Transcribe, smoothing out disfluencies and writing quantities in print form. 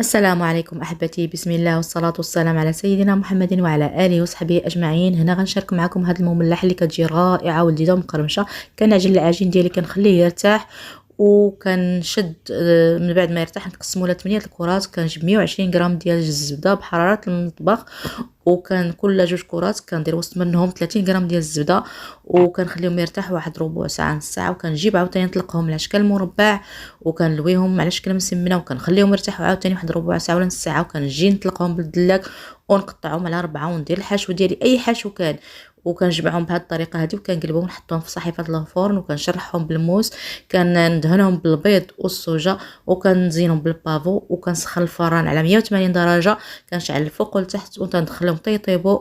السلام عليكم أحبتي، بسم الله والصلاة والسلام على سيدنا محمد وعلى آله وصحبه أجمعين. هنا غنشارك معكم هذا المملح اللي كتجي رائعة ولذيذة ومقرمشة. كنعجن العجين ديالي كنخليه يرتاح وكنشد من بعد ما يرتاح نقسمو على 8 الكرات. كنجيب 120 غرام ديال الزبده بحراره المطبخ، وكان كل 2 كرات كندير وسط منهم 30 غرام ديال الزبده، وكنخليهم يرتاحوا واحد ربع ساعه نص ساعه. وكنجيب عاوتاني نطلقهم على شكل مربع وكنلويهم على شكل مسمنه وكنخليهم يرتاحوا عاوتاني واحد ربع ساعه ولا نص ساعه. وكنجي نطلقهم بالدلاك ونقطعهم على 4 وندير الحشو ديالي اي حشو كان، وكنجمعهم بهذه الطريقه هذه وكنقلبهم ونحطهم في صحيفه الفرن وكنشرحهم بالموس. كندهنهم بالبيض والصوجه وكنزينهم بالبافو وكنسخن الفران على 180 درجه. كنشعل الفوق والتحت وندخلهم طيبوا